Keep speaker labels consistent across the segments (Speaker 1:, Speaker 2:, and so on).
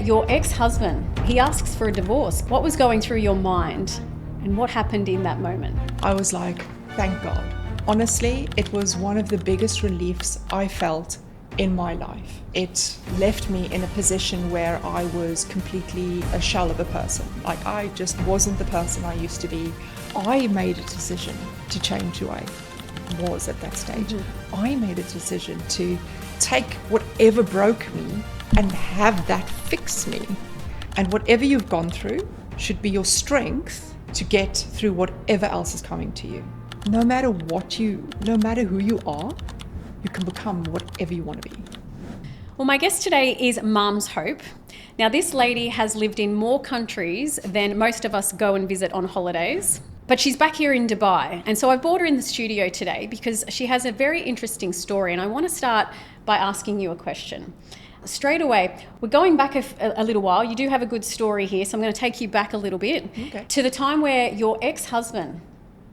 Speaker 1: Your ex-husband, he asks for a divorce. What was going through your mind and what happened in that moment?
Speaker 2: I was like, thank God. Honestly, it was one of the biggest reliefs I felt in my life. It left me in a position where I was completely a shell of a person. Like, I just wasn't the person I used to be. I made a decision to change who I was at that stage. I made a decision to take whatever broke me and have that fix me. And whatever you've gone through should be your strength to get through whatever else is coming to you. No matter who you are, you can become whatever you want to be.
Speaker 1: Well, my guest today is Marms Hope. Now, this lady has lived in more countries than most of us go and visit on holidays, but she's back here in Dubai. And so I brought her in the studio today because she has a very interesting story. And I want to start by asking you a question. Straight away, we're going back a little while. You do have a good story here, so I'm going to take you back a little bit to the time where your ex-husband,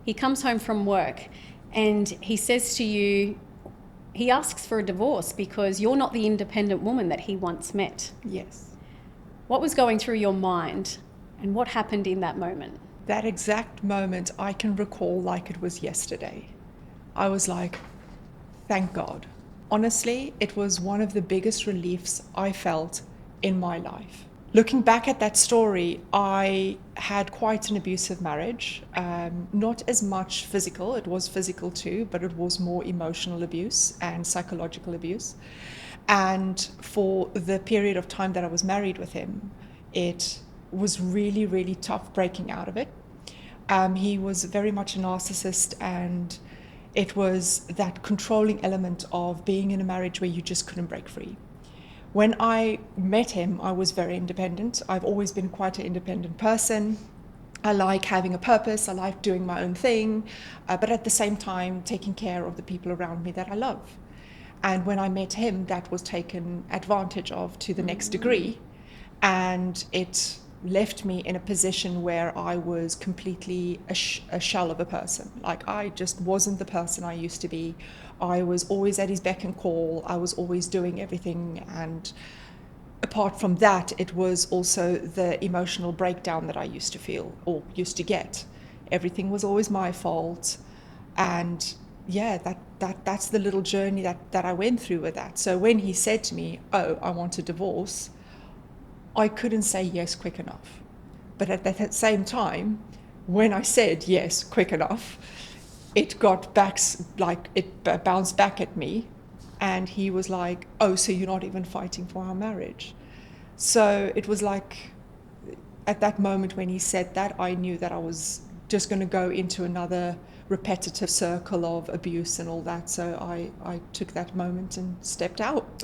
Speaker 1: he comes home from work and he says to you, he asks for a divorce because you're not the independent woman that he once met.
Speaker 2: Yes.
Speaker 1: What was going through your mind and what happened in that moment?
Speaker 2: That exact moment I can recall like it was yesterday. I was like, thank God. Honestly, it was one of the biggest reliefs I felt in my life. Looking back at that story, I had quite an abusive marriage. Not as much physical, it was physical too, but it was more emotional abuse and psychological abuse. And for the period of time that I was married with him, it was really, really tough breaking out of it. He was very much a narcissist, and it was that controlling element of being in a marriage where you just couldn't break free. When I met him, I was very independent. I've always been quite an independent person. I like having a purpose. I like doing my own thing, but at the same time, taking care of the people around me that I love. And when I met him, that was taken advantage of to the next degree. And it left me in a position where I was completely a shell of a person. Like, I just wasn't the person I used to be. I was always at his beck and call. I was always doing everything. And apart from that, it was also the emotional breakdown that I used to feel or used to get. Everything was always my fault. And yeah, that's the little journey that I went through with that. So when he said to me, oh, I want a divorce, I couldn't say yes quick enough. But at that same time, when I said yes quick enough, it got back, like it bounced back at me. And he was like, oh, so you're not even fighting for our marriage. So it was like, at that moment when he said that, I knew that I was just going to go into another repetitive circle of abuse and all that. So I took that moment and stepped out.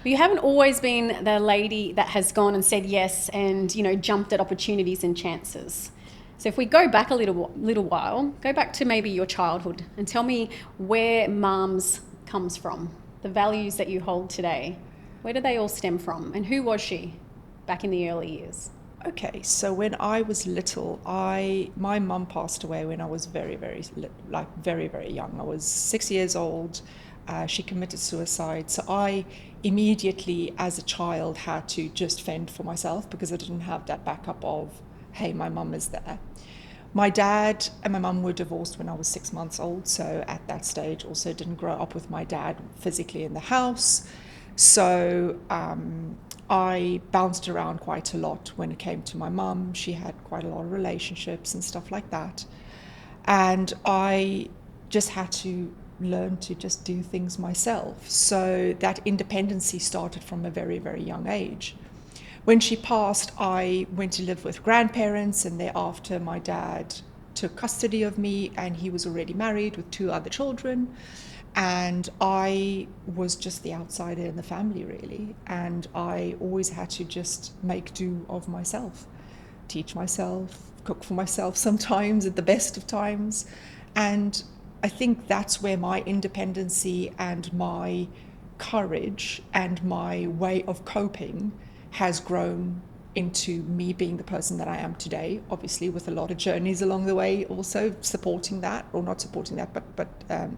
Speaker 1: You haven't always been the lady that has gone and said yes and, you know, jumped at opportunities and chances. So if we go back a little while, go back to maybe your childhood and tell me where Marms comes from, the values that you hold today. Where do they all stem from? And who was she back in the early years?
Speaker 2: Okay, so when I was little, my mum passed away when I was very, very young. I was 6 years old. She committed suicide. So I immediately, as a child, had to just fend for myself because I didn't have that backup of, hey, my mum is there. My dad and my mum were divorced when I was 6 months old. So at that stage, also didn't grow up with my dad physically in the house. So I bounced around quite a lot when it came to my mum. She had quite a lot of relationships and stuff like that. And I just had to learn to just do things myself. So that independency started from a very, very young age. When she passed, I went to live with grandparents, and thereafter my dad took custody of me, and he was already married with 2 other children. And I was just the outsider in the family, really. And I always had to just make do of myself, teach myself, cook for myself sometimes at the best of times. And I think that's where my independency and my courage and my way of coping has grown into me being the person that I am today, obviously with a lot of journeys along the way, also supporting that, or not supporting that, but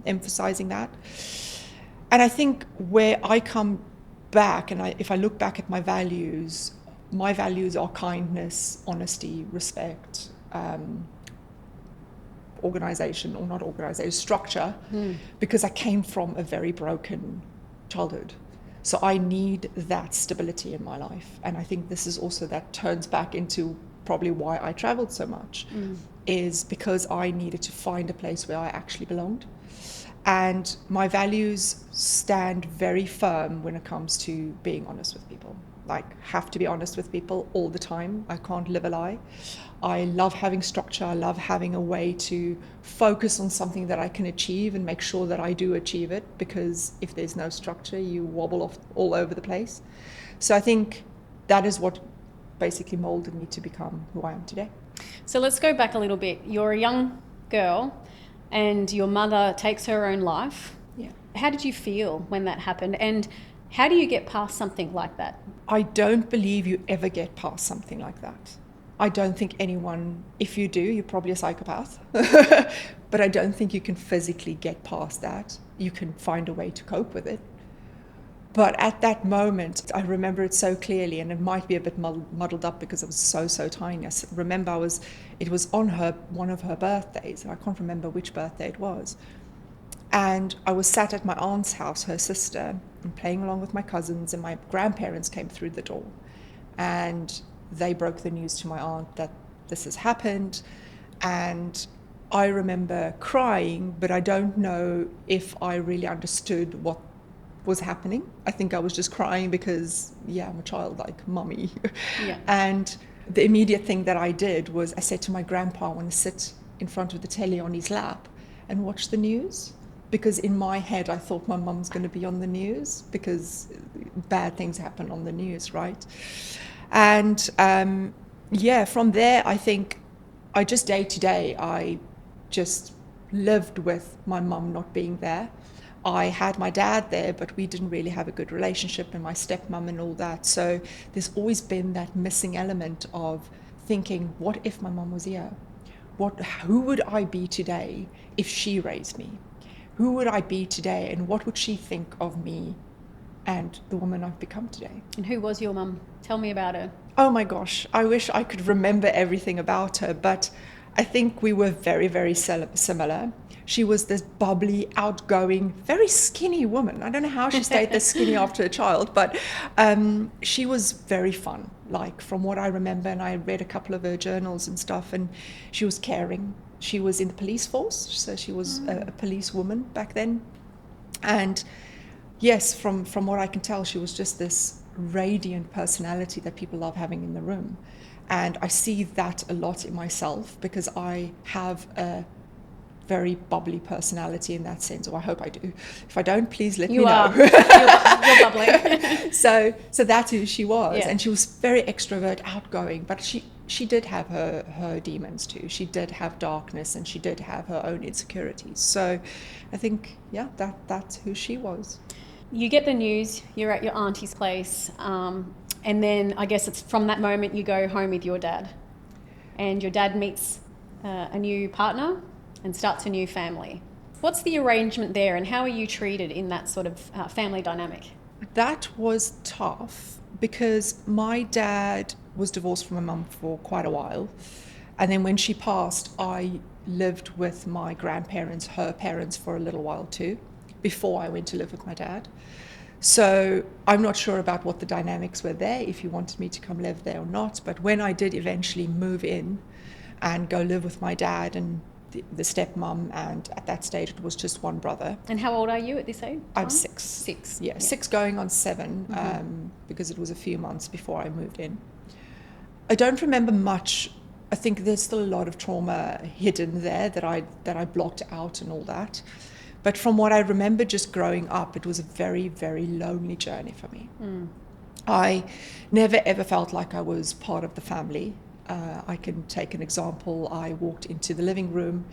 Speaker 2: emphasizing that. And I think where I come back, and if I look back at my values, my values are kindness, honesty, respect, organization, or not organization, structure, because I came from a very broken childhood. So I need that stability in my life. And I think this is also that turns back into probably why I traveled so much, is because I needed to find a place where I actually belonged. And my values stand very firm when it comes to being honest with people. Like, have to be honest with people all the time. I can't live a lie. I love having structure. I love having a way to focus on something that I can achieve and make sure that I do achieve it, because if there's no structure, you wobble off all over the place. So I think that is what basically molded me to become who I am today.
Speaker 1: So let's go back a little bit. You're a young girl and your mother takes her own life.
Speaker 2: Yeah.
Speaker 1: How did you feel when that happened? And how do you get past something like that?
Speaker 2: I don't believe you ever get past something like that. I don't think anyone, if you do, you're probably a psychopath. But I don't think you can physically get past that. You can find a way to cope with it. But at that moment, I remember it so clearly, and it might be a bit muddled up because I was so tiny. I remember it was on one of her birthdays, and I can't remember which birthday it was. And I was sat at my aunt's house, her sister, and playing along with my cousins, and my grandparents came through the door. And they broke the news to my aunt that this has happened. And I remember crying, but I don't know if I really understood what was happening. I think I was just crying because, I'm a child, like, mummy.
Speaker 1: Yeah.
Speaker 2: And the immediate thing that I did was I said to my grandpa, I want to sit in front of the telly on his lap and watch the news. Because in my head, I thought my mum's going to be on the news, because bad things happen on the news, right? And from there, I think I just day to day, I just lived with my mum not being there. I had my dad there, but we didn't really have a good relationship, and my stepmom and all that. So there's always been that missing element of thinking, what if my mum was here? Who would I be today if she raised me? Who would I be today, and what would she think of me and the woman I've become today?
Speaker 1: And who was your mum? Tell me about her.
Speaker 2: Oh my gosh, I wish I could remember everything about her, but I think we were very, very similar. She was this bubbly, outgoing, very skinny woman. I don't know how she stayed this skinny after a child, but she was very fun. Like, from what I remember, and I read a couple of her journals and stuff, and she was caring. She was in the police force, so she was a police woman back then. And yes, from what I can tell, she was just this radiant personality that people love having in the room. And I see that a lot in myself, because I have a very bubbly personality in that sense, or I hope I do. If I don't, please let me know.
Speaker 1: You're bubbly.
Speaker 2: So that's who she was.
Speaker 1: Yeah.
Speaker 2: And she was very extrovert, outgoing, but she did have her demons too. She did have darkness, and she did have her own insecurities. So I think, that's who she was.
Speaker 1: You get the news, you're at your auntie's place, and then I guess it's from that moment you go home with your dad. And your dad meets a new partner and starts a new family. What's the arrangement there, and how are you treated in that sort of family dynamic?
Speaker 2: That was tough, because my dad was divorced from my mum for quite a while. And then when she passed, I lived with my grandparents, her parents, for a little while too, before I went to live with my dad. So I'm not sure about what the dynamics were there, if he wanted me to come live there or not. But when I did eventually move in and go live with my dad and the stepmom, and at that stage it was just one brother.
Speaker 1: And how old are you at this age?
Speaker 2: I'm 6.
Speaker 1: 6.
Speaker 2: Yeah, 6 going on 7, because it was a few months before I moved in. I don't remember much. I think there's still a lot of trauma hidden there that I blocked out and all that. But from what I remember just growing up, it was a very, very lonely journey for me. I never ever felt like I was part of the family. I can take an example. I walked into the living room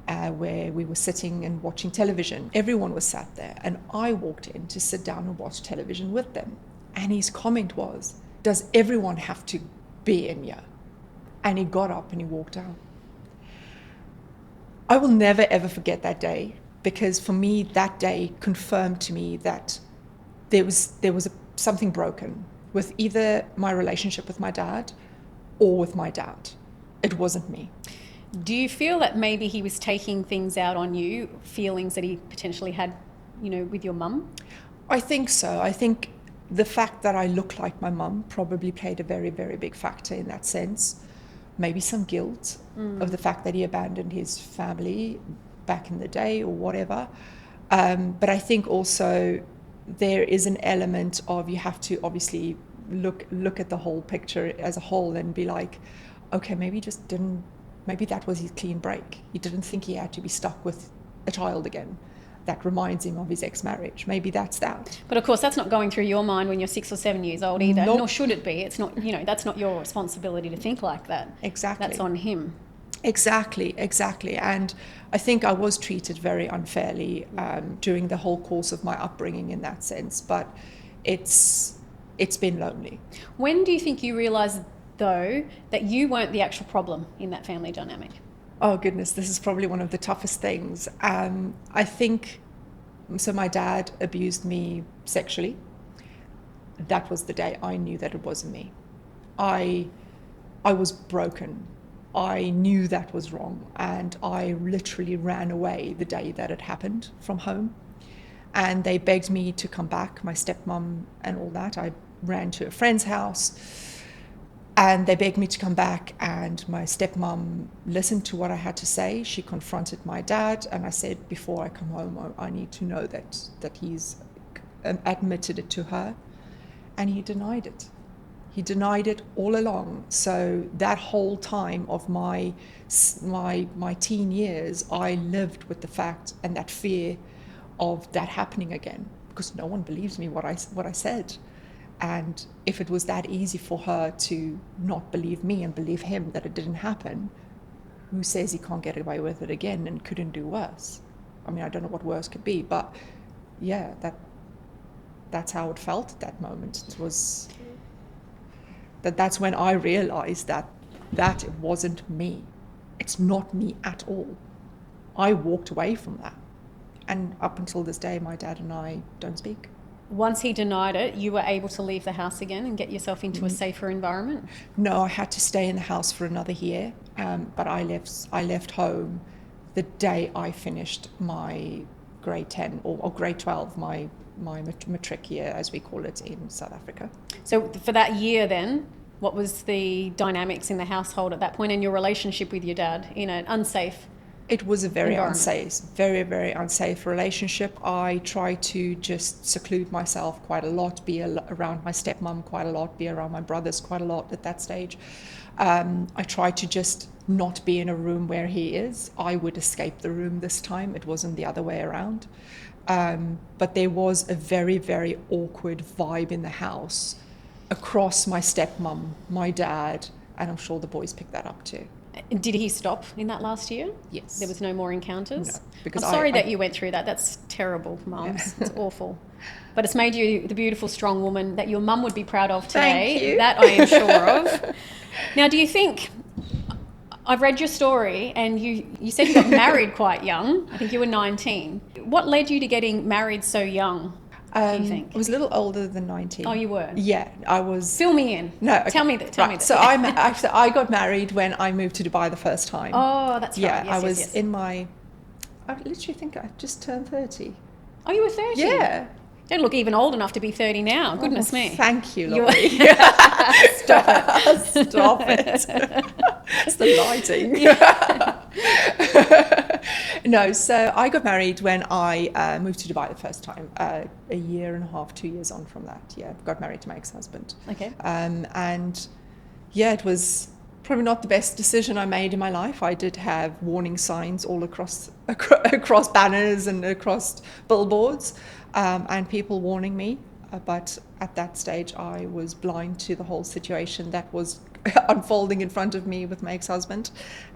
Speaker 2: where we were sitting and watching television. Everyone was sat there, and I walked in to sit down and watch television with them. And his comment was, "Does everyone have to be in here?" And he got up and he walked out. I will never ever forget that day, because for me that day confirmed to me that there was something broken with either my relationship with my dad or with my dad. It wasn't me.
Speaker 1: Do you feel that maybe he was taking things out on you, feelings that he potentially had, with your mum?
Speaker 2: I think so. I think the fact that I look like my mum probably played a very, very big factor in that sense. Maybe some guilt of the fact that he abandoned his family back in the day or whatever. But I think also there is an element of, you have to obviously look at the whole picture as a whole and be like, okay, maybe that was his clean break. He didn't think he had to be stuck with a child again. That reminds him of his ex-marriage. Maybe that's that.
Speaker 1: But of course, that's not going through your mind when you're 6 or 7 years old either,
Speaker 2: Nope.
Speaker 1: nor should it be. It's not, that's not your responsibility to think like that.
Speaker 2: Exactly.
Speaker 1: That's on him.
Speaker 2: Exactly. And I think I was treated very unfairly during the whole course of my upbringing in that sense. But it's been lonely.
Speaker 1: When do you think you realised, though, that you weren't the actual problem in that family dynamic?
Speaker 2: Oh goodness, this is probably one of the toughest things. I think, so my dad abused me sexually. That was the day I knew that it wasn't me. I was broken. I knew that was wrong, and I literally ran away the day that it happened from home. And they begged me to come back, my stepmom and all that. I ran to a friend's house. And they begged me to come back, and my stepmom listened to what I had to say. She confronted my dad, and I said, before I come home, I need to know that he's admitted it to her. And he denied it. He denied it all along. So that whole time of my teen years, I lived with the fact and that fear of that happening again, because no one believes me what I said. And if it was that easy for her to not believe me and believe him that it didn't happen, who says he can't get away with it again and couldn't do worse? I mean, I don't know what worse could be, but yeah, that's how it felt at that moment. It was that's when I realized that it wasn't me. It's not me at all. I walked away from that. And up until this day, my dad and I don't speak.
Speaker 1: Once he denied it, you were able to leave the house again and get yourself into a safer environment?
Speaker 2: No, I had to stay in the house for another year, but I left home the day I finished my grade 10 or grade 12, my matric year, as we call it in South Africa.
Speaker 1: So for that year then, what was the dynamics in the household at that point and your relationship with your dad in an unsafe
Speaker 2: It was a very
Speaker 1: environment?
Speaker 2: very, very unsafe relationship. I tried to just seclude myself quite a lot, be around my stepmom quite a lot, be around my brothers quite a lot at that stage. I tried to just not be in a room where he is. I would escape the room this time. It wasn't the other way around. But there was a very, very awkward vibe in the house across my stepmom, my dad, and I'm sure the boys picked that up too.
Speaker 1: Did he stop in that last year?
Speaker 2: Yes.
Speaker 1: There was no more encounters?
Speaker 2: No, because
Speaker 1: I'm sorry that you went through that. That's terrible, Mums.
Speaker 2: Yeah.
Speaker 1: It's awful. But it's made you the beautiful, strong woman that your mum would be proud of today.
Speaker 2: Thank you.
Speaker 1: That I am sure of. Now, do you think... I've read your story and you said you got married quite young. I think you were 19. What led you to getting married so young, do you think?
Speaker 2: I was a little older than 19.
Speaker 1: Oh, you were?
Speaker 2: Yeah, I was.
Speaker 1: Fill me in.
Speaker 2: No, okay.
Speaker 1: Tell me that.
Speaker 2: Right. So I got married when I moved to Dubai the first time.
Speaker 1: Oh, that's right.
Speaker 2: Yeah,
Speaker 1: Yes,
Speaker 2: I was
Speaker 1: yes.
Speaker 2: in my. I literally think I just turned 30.
Speaker 1: Oh, you were 30?
Speaker 2: Yeah.
Speaker 1: Don't look even old enough to be 30 now. Goodness me.
Speaker 2: Thank you,
Speaker 1: You-
Speaker 2: Laurie.
Speaker 1: Stop it.
Speaker 2: Stop it. It's the lighting. No, so I got married when I moved to Dubai the first time, a year and a half, 2 years on from that. Yeah, got married to my ex-husband.
Speaker 1: Okay.
Speaker 2: And yeah, it was probably not the best decision I made in my life. I did have warning signs all across banners and across billboards, and people warning me. But at that stage, I was blind to the whole situation that was unfolding in front of me with my ex-husband,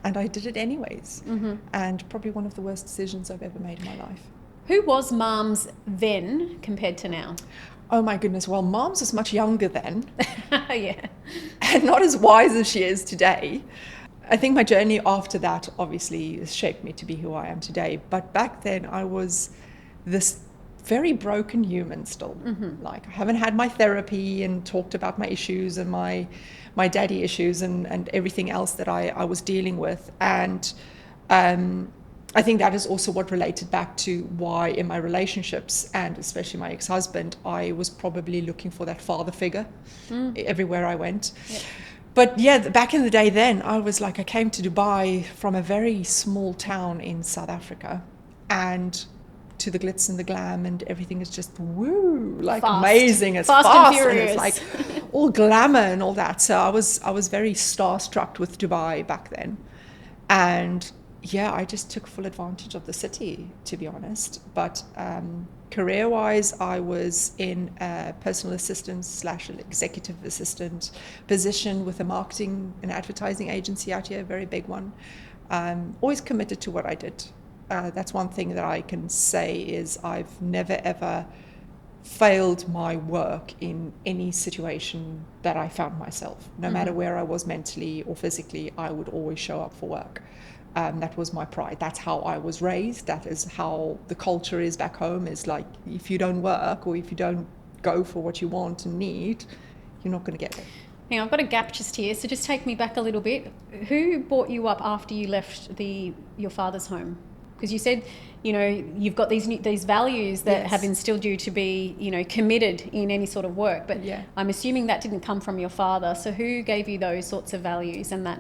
Speaker 2: and I did it anyways. Mm-hmm. And probably one of the worst decisions I've ever made in my life.
Speaker 1: Who was Marms then compared to now?
Speaker 2: Oh my goodness, well, Marms was much younger then,
Speaker 1: Yeah.
Speaker 2: and not as wise as she is today. I think my journey after that obviously has shaped me to be who I am today. But back then I was this very broken human still. Like, I haven't had my therapy and talked about my issues and my daddy issues and everything else that I was dealing with. And I think that is also what related back to why in my relationships, and especially my ex-husband, I was probably looking for that father figure everywhere I went. Yep. But yeah, back in the day then, I was like, I came to Dubai from a very small town in South Africa, and to the glitz and the glam, and everything is just woo, like fast. Amazing. It's fast and it's like all glamour and all that. So I was very starstruck with Dubai back then. And yeah, I just took full advantage of the city, to be honest. But career-wise, I was in a personal assistant / executive assistant position with a marketing and advertising agency out here, a very big one. Always committed to what I did. That's one thing that I can say is I've never ever failed my work in any situation that I found myself. No matter where I was mentally or physically, I would always show up for work. That was my pride. That's how I was raised. That is how the culture is back home, is like, if you don't work or if you don't go for what you want and need, you're not going to get it.
Speaker 1: Now, I've got a gap just here, so just take me back a little bit. Who brought you up after you left your father's home? Because you said, you've got these values that have instilled you to be, committed in any sort of work. But I'm assuming that didn't come from your father. So who gave you those sorts of values and that?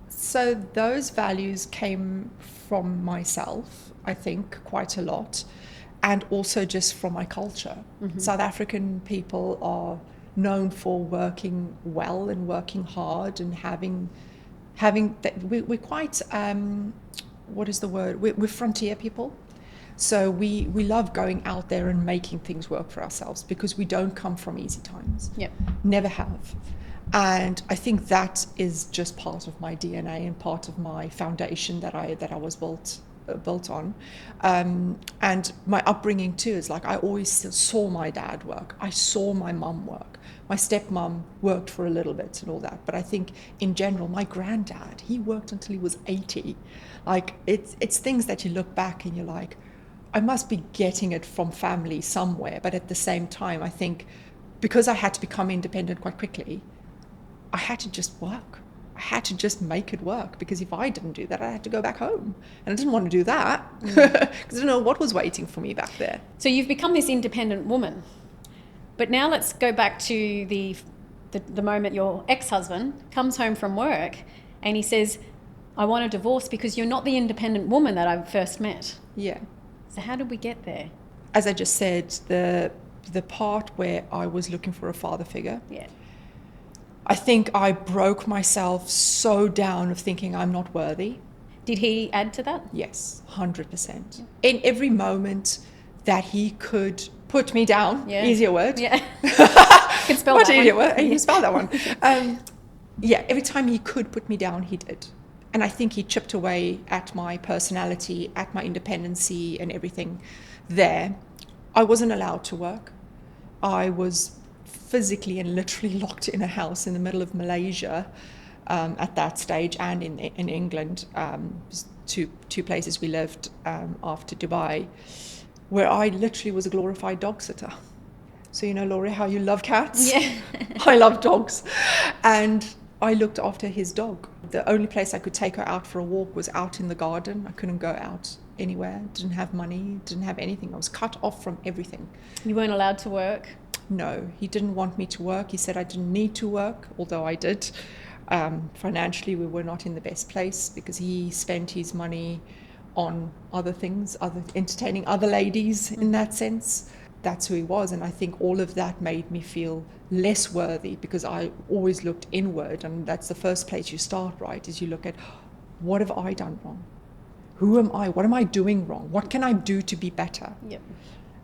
Speaker 2: So those values came from myself, I think, quite a lot, and also just from my culture. South African people are known for working well and working hard and having that. We're quite, what is the word? We're frontier people. So we love going out there and making things work for ourselves because we don't come from easy times. Yep. Never have. And I think that is just part of my DNA and part of my foundation that I was built on. And my upbringing too is like, I always saw my dad work. I saw my mum work. My stepmom worked for a little bit and all that. But I think in general, my granddad, he worked until he was 80. Like, it's things that you look back and you're like, I must be getting it from family somewhere. But at the same time, I think because I had to become independent quite quickly, I had to just work. I had to just make it work, because if I didn't do that, I had to go back home. And I didn't want to do that because I didn't know what was waiting for me back there.
Speaker 1: So you've become this independent woman. But now let's go back to the moment your ex-husband comes home from work and he says, I want a divorce because you're not the independent woman that I first met.
Speaker 2: Yeah.
Speaker 1: So how did we get there?
Speaker 2: As I just said, the part where I was looking for a father figure. Yeah. I think I broke myself so down of thinking I'm not worthy.
Speaker 1: Did he add to that?
Speaker 2: Yes, 100%. Yeah. In every moment that he could put me down, easier word. Yeah.
Speaker 1: Could spell
Speaker 2: Much
Speaker 1: that
Speaker 2: easier
Speaker 1: one.
Speaker 2: word. You can spell that one. Every time he could put me down, he did. And I think he chipped away at my personality, at my independency and everything there. I wasn't allowed to work. I was physically and literally locked in a house in the middle of Malaysia at that stage, and in England, two places we lived after Dubai, where I literally was a glorified dog sitter. So Laurie, how you love cats?
Speaker 1: Yeah.
Speaker 2: I love dogs. And I looked after his dog. The only place I could take her out for a walk was out in the garden. I couldn't go out anywhere. Didn't have money, didn't have anything. I was cut off from everything.
Speaker 1: You weren't allowed to work?
Speaker 2: No, he didn't want me to work. He said I didn't need to work, although I did. Financially, we were not in the best place because he spent his money on other things, entertaining other ladies in that sense. That's who he was. And I think all of that made me feel less worthy, because I always looked inward. And that's the first place you start, right? Is you look at, what have I done wrong? Who am I? What am I doing wrong? What can I do to be better? Yep.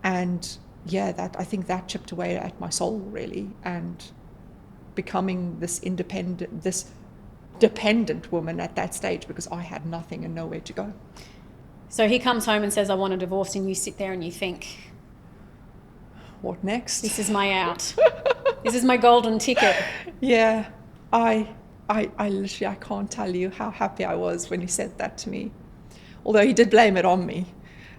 Speaker 2: And I think that chipped away at my soul, really, and becoming this dependent woman at that stage, because I had nothing and nowhere to go.
Speaker 1: So he comes home and says, I want a divorce, and you sit there and you think,
Speaker 2: what next?
Speaker 1: This is my out. This is my golden ticket.
Speaker 2: Yeah, I literally, I can't tell you how happy I was when he said that to me. Although he did blame it on me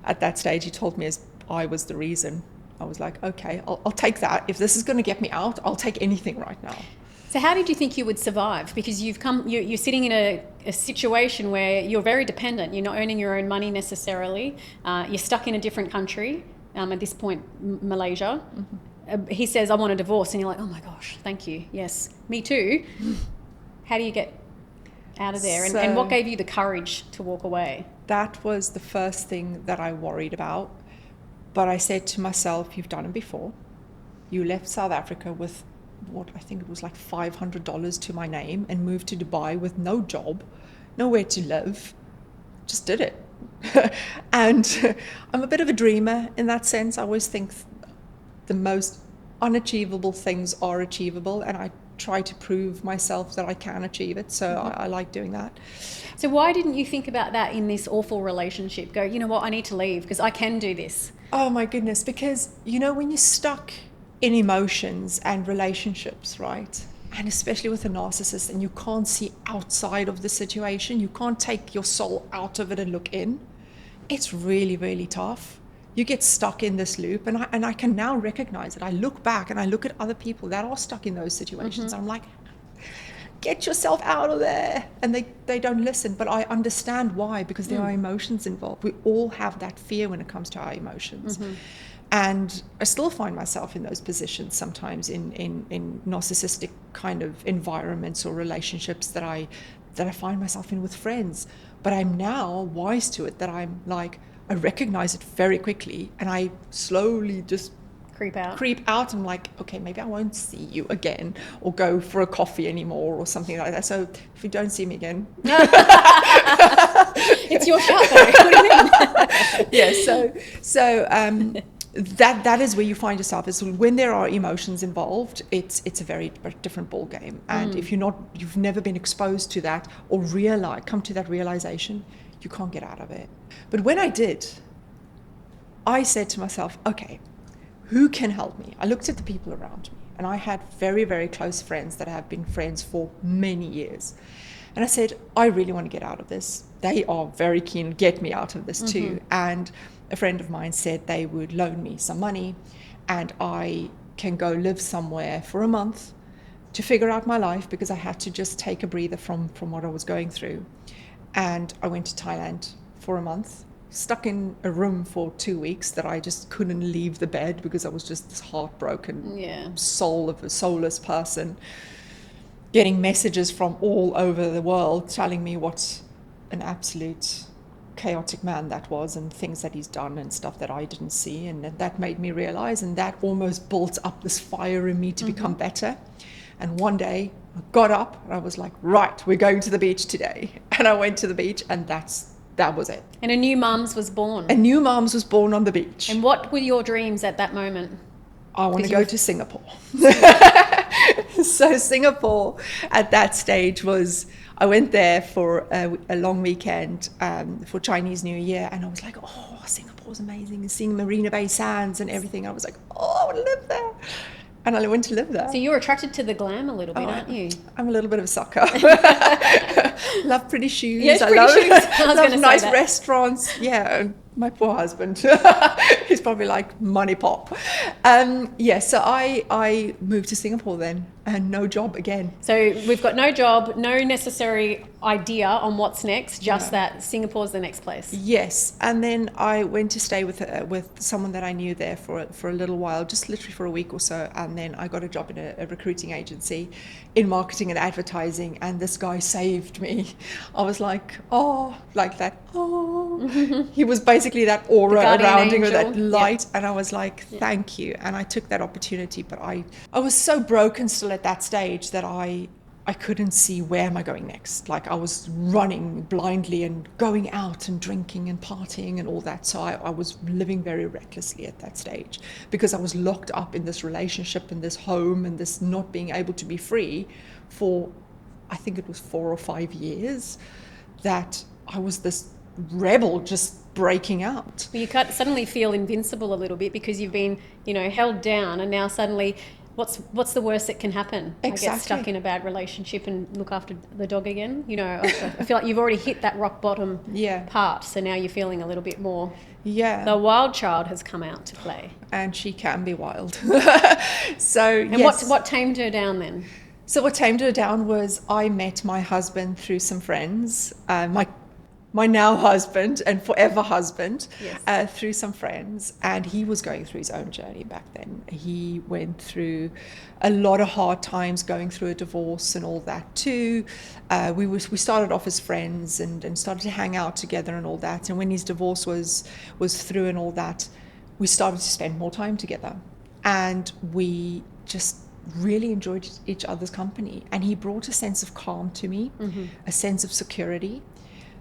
Speaker 2: at that stage. He told me I was the reason. I was like, okay, I'll take that. If this is going to get me out, I'll take anything right now.
Speaker 1: So how did you think you would survive? Because you're sitting in a situation where you're very dependent. You're not earning your own money necessarily. You're stuck in a different country, at this point, Malaysia. Mm-hmm. He says, I want a divorce. And you're like, oh my gosh, thank you. Yes, me too. How do you get out of there? And what gave you the courage to walk away?
Speaker 2: That was the first thing that I worried about. But I said to myself, you've done it before. You left South Africa with what I think it was like $500 to my name and moved to Dubai with no job, nowhere to live. Just did it. And I'm a bit of a dreamer in that sense. I always think the most unachievable things are achievable, and I try to prove myself that I can achieve it. So I like doing that.
Speaker 1: So why didn't you think about that in this awful relationship? Go, you know what, I need to leave because I can do this.
Speaker 2: Oh my goodness, because when you're stuck in emotions and relationships, right? And especially with a narcissist, and you can't see outside of the situation, you can't take your soul out of it and look in. It's really, really tough. You get stuck in this loop, and I can now recognize it. I look back and I look at other people that are stuck in those situations. I'm like, get yourself out of there. And they don't listen, but I understand why, because there are emotions involved. We all have that fear when it comes to our emotions. And I still find myself in those positions sometimes in narcissistic kind of environments or relationships that I find myself in with friends. But I'm now wise to it, that I'm like, I recognize it very quickly, and I slowly just creep out. I'm like, okay, maybe I won't see you again or go for a coffee anymore or something like that. So if you don't see me again.
Speaker 1: It's your shot though. What do you mean?
Speaker 2: Yeah, so that is where you find yourself, is when there are emotions involved. It's a very different ball game, and if you've never been exposed to that or come to that realization, you can't get out of it. But when I did, I said to myself, okay, who can help me? I looked at the people around me, and I had very, very close friends that have been friends for many years. And I said, I really want to get out of this. They are very keen to get me out of this too. And a friend of mine said they would loan me some money, and I can go live somewhere for a month to figure out my life, because I had to just take a breather from what I was going through. And I went to Thailand for a month, stuck in a room for 2 weeks that I just couldn't leave the bed, because I was just this heartbroken soul of a soulless person, getting messages from all over the world telling me what an absolute chaotic man that was, and things that he's done and stuff that I didn't see. And that made me realize, and that almost built up this fire in me to become better. And one day I got up and I was like, right, we're going to the beach today. And I went to the beach, and that was it.
Speaker 1: And a new Marms was born.
Speaker 2: A new Marms was born on the beach.
Speaker 1: And what were your dreams at that moment?
Speaker 2: I want to go to Singapore. So Singapore at that stage was, I went there for a long weekend for Chinese New Year, and I was like, oh, Singapore's amazing, and seeing Marina Bay Sands and everything. I was like, oh, I want to live there. And I went to live there.
Speaker 1: So you're attracted to the glam a little bit, aren't you?
Speaker 2: I'm a little bit of a sucker. Love pretty shoes.
Speaker 1: Yes,
Speaker 2: I love nice restaurants. Yeah, my poor husband. He's probably like money pop. So I moved to Singapore then, and no job again.
Speaker 1: So we've got no job, no necessary idea on what's next, just that Singapore's the next place.
Speaker 2: Yes, and then I went to stay with someone that I knew there for a little while, just literally for a week or so, and then I got a job in a recruiting agency in marketing and advertising, and this guy saved me. I was like, oh, like that. Oh, he was basically that aura around him with that light, and I was like, thank you. And I took that opportunity, but I was so broken still at that stage that I couldn't see where am I going next. Like, I was running blindly and going out and drinking and partying and all that. So I was living very recklessly at that stage, because I was locked up in this relationship, in this home, and this not being able to be free for, I think it was 4 or 5 years, that I was this rebel just breaking out.
Speaker 1: You suddenly feel invincible a little bit, because you've been, held down, and now suddenly What's the worst that can happen?
Speaker 2: Exactly.
Speaker 1: I get stuck in a bad relationship and look after the dog again. You know, I feel like you've already hit that rock bottom part, so now you're feeling a little bit more.
Speaker 2: Yeah.
Speaker 1: The wild child has come out to play.
Speaker 2: And she can be wild.
Speaker 1: And
Speaker 2: yes.
Speaker 1: what tamed her down then?
Speaker 2: So what tamed her down was I met my husband through some friends, my now husband and forever husband, through some friends, and he was going through his own journey back then. He went through a lot of hard times going through a divorce and all that too. We started off as friends and started to hang out together and all that. And when his divorce was through and all that, we started to spend more time together, and we just really enjoyed each other's company. And he brought a sense of calm to me, a sense of security,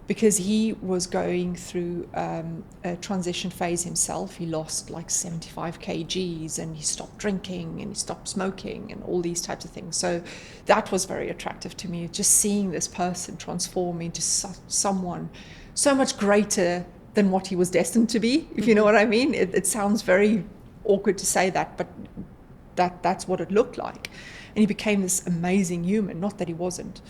Speaker 2: because he was going through a transition phase himself. He lost like 75 kgs and he stopped drinking and he stopped smoking and all these types of things. So that was very attractive to me, just seeing this person transform into someone so much greater than what he was destined to be, if you know what I mean. It sounds very awkward to say that, but that's what it looked like. And he became this amazing human, not that he wasn't.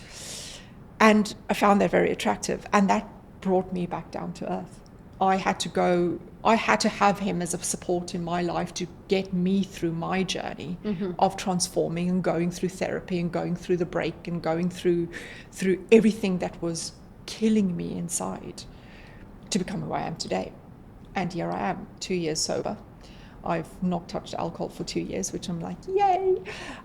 Speaker 2: And I found that very attractive, and that brought me back down to earth. I had to have him as a support in my life to get me through my journey of transforming and going through therapy and going through the break and going through everything that was killing me inside to become who I am today. And here I am, 2 years sober. I've not touched alcohol for 2 years, which I'm like, yay.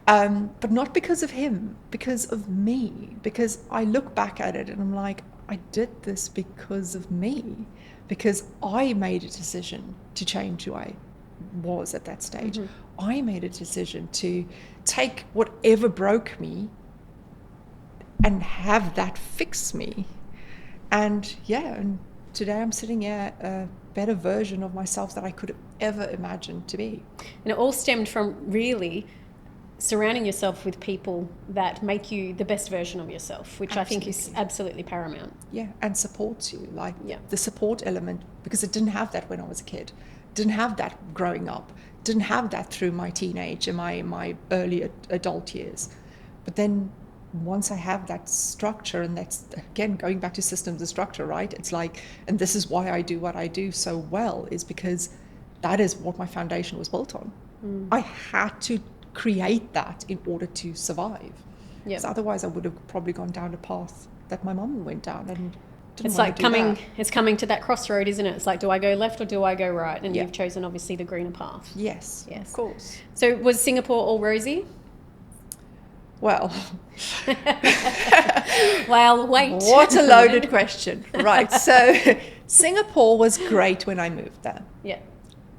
Speaker 2: But not because of him, because of me. Because I look back at it and I'm like, I did this because of me. Because I made a decision to change who I was at that stage. I made a decision to take whatever broke me and have that fix me. And today I'm sitting here a better version of myself that I could have ever imagined to be.
Speaker 1: And it all stemmed from really surrounding yourself with people that make you the best version of yourself, which I think is absolutely paramount.
Speaker 2: Yeah, and supports you, the support element, because I didn't have that when I was a kid. Didn't have that growing up. Didn't have that through my teenage and my early adult years. But then once I have that structure, and that's again going back to systems and structure, right? It's like, and this is why I do what I do so well, is because that is what my foundation was built on. I had to create that in order to survive. Because otherwise I would have probably gone down a path that my mum went down, and
Speaker 1: it's coming to that crossroad, isn't it? It's like, do I go left or do I go right? And you've chosen obviously the greener path.
Speaker 2: Yes, of course.
Speaker 1: So was Singapore all rosy?
Speaker 2: Well,
Speaker 1: well, wait.
Speaker 2: What a loaded question. Right. So Singapore was great when I moved there.
Speaker 1: Yeah.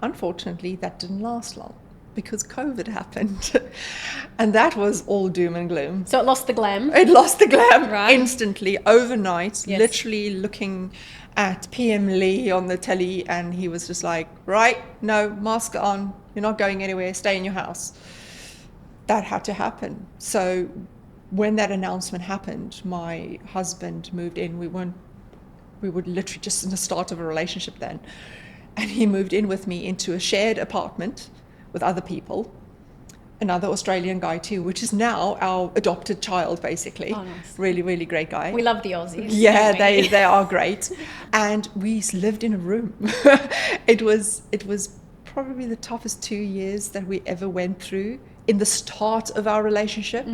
Speaker 2: Unfortunately, that didn't last long because COVID happened. And that was all doom and gloom.
Speaker 1: So it lost the glam.
Speaker 2: It lost the glam
Speaker 1: right.
Speaker 2: Instantly, overnight, literally looking at PM Lee on the telly, and he was just like, right, no, mask on, you're not going anywhere, stay in your house. That had to happen. So when that announcement happened, my husband moved in. We were literally just in the start of a relationship then. And he moved in with me into a shared apartment with other people, another Australian guy too, which is now our adopted child, basically.
Speaker 1: Oh, nice.
Speaker 2: Really, really great guy.
Speaker 1: We love the Aussies.
Speaker 2: Yeah, they are great. And we lived in a room. It was probably the toughest 2 years that we ever went through in the start of our relationship,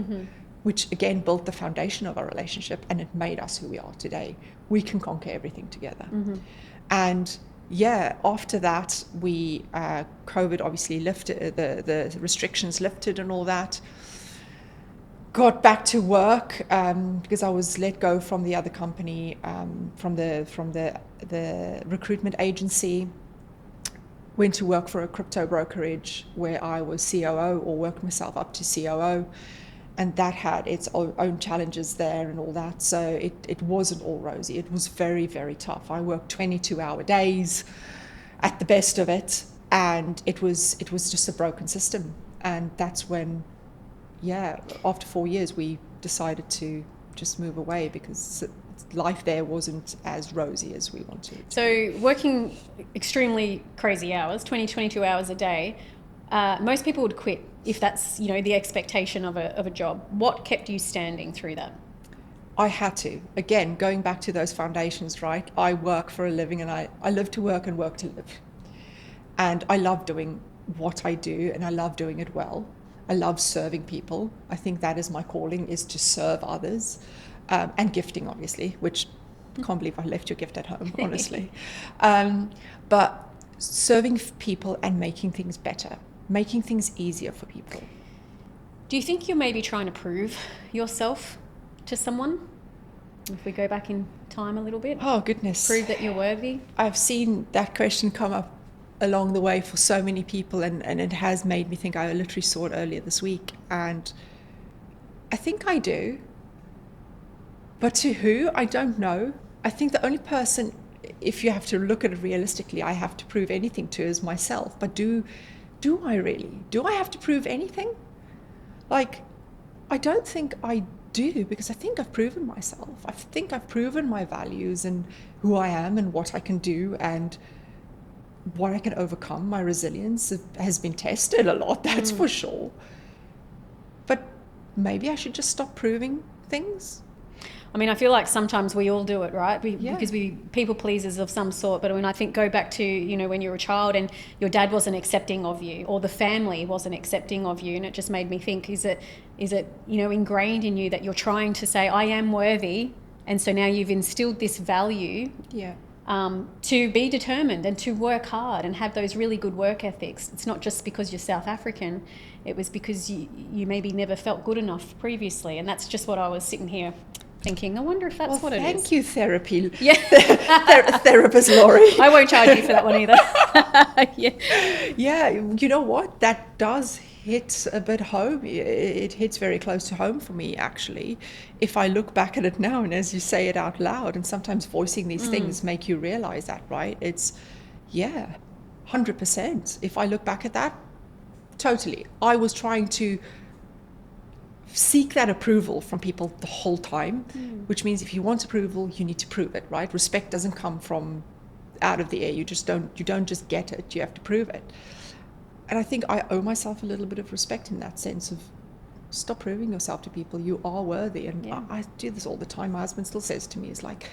Speaker 2: which again built the foundation of our relationship, and it made us who we are today. We can conquer everything together. And after that, we COVID obviously lifted, the restrictions lifted and all that. Got back to work because I was let go from the other company, from the recruitment agency. Went to work for a crypto brokerage where I was COO, or worked myself up to COO, and that had its own challenges there and all that. So it wasn't all rosy. It was very, very tough. I worked 22-hour days at the best of it, and it was just a broken system. And that's when, after 4 years, we decided to just move away because life there wasn't as rosy as we wanted.
Speaker 1: So working extremely crazy hours, 22 hours a day, Most people would quit if that's, the expectation of a job. What kept you standing through that?
Speaker 2: I had to. Again, going back to those foundations, right? I work for a living, and I live to work and work to live. And I love doing what I do, and I love doing it well. I love serving people. I think that is my calling, is to serve others, and gifting, obviously, which I can't believe I left your gift at home, honestly. But serving people and making things better, making things easier for people.
Speaker 1: Do you think you're maybe trying to prove yourself to someone? If we go back in time a little bit.
Speaker 2: Oh, goodness.
Speaker 1: Prove that you're worthy?
Speaker 2: I've seen that question come up along the way for so many people, and it has made me think. I literally saw it earlier this week, and I think I do. But to who? I don't know. I think the only person, if you have to look at it realistically, I have to prove anything to is myself. But do I really? Do I have to prove anything? Like, I don't think I do, because I think I've proven myself. I think I've proven my values and who I am and what I can do and what I can overcome. My resilience has been tested a lot, that's for sure. But maybe I should just stop proving things.
Speaker 1: I mean, I feel like sometimes we all do it, right? Because we people pleasers of some sort. But when I think go back to, when you were a child and your dad wasn't accepting of you, or the family wasn't accepting of you, and it just made me think, is it ingrained in you that you're trying to say, I am worthy, and so now you've instilled this value to be determined and to work hard and have those really good work ethics. It's not just because you're South African, it was because you maybe never felt good enough previously. And that's just what I was sitting here thinking. I wonder if that's what it is.
Speaker 2: Thank you, therapy.
Speaker 1: Yeah.
Speaker 2: Therapist Laurie.
Speaker 1: I won't charge you for that one either.
Speaker 2: Yeah, you know what? That does hit a bit home. It hits very close to home for me, actually. If I look back at it now, and as you say it out loud, and sometimes voicing these things make you realize that, right? It's, 100%. If I look back at that, totally. I was trying to seek that approval from people the whole time, which means if you want approval, you need to prove it, right? Respect doesn't come from out of the air. You don't just get it, you have to prove it. And I think I owe myself a little bit of respect in that sense of stop proving yourself to people. You are worthy. And I do this all the time. My husband still says to me, is like,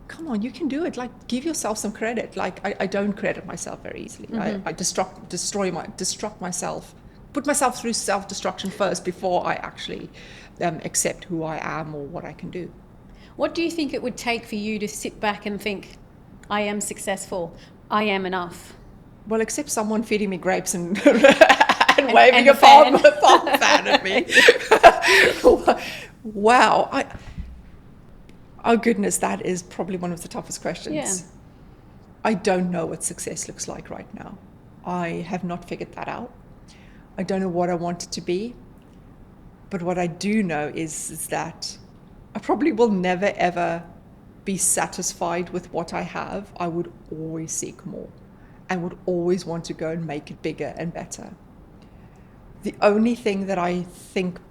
Speaker 2: come on, you can do it. Like, give yourself some credit. Like, I don't credit myself very easily. I destruct myself, put myself through self-destruction first before I actually accept who I am or what I can do.
Speaker 1: What do you think it would take for you to sit back and think, I am successful, I am enough?
Speaker 2: Well, except someone feeding me grapes and waving a palm fan at me. Wow. Oh, goodness, that is probably one of the toughest questions.
Speaker 1: Yeah.
Speaker 2: I don't know what success looks like right now. I have not figured that out. I don't know what I want it to be. But what I do know is that I probably will never, ever be satisfied with what I have. I would always seek more and would always want to go and make it bigger and better. The only thing that I think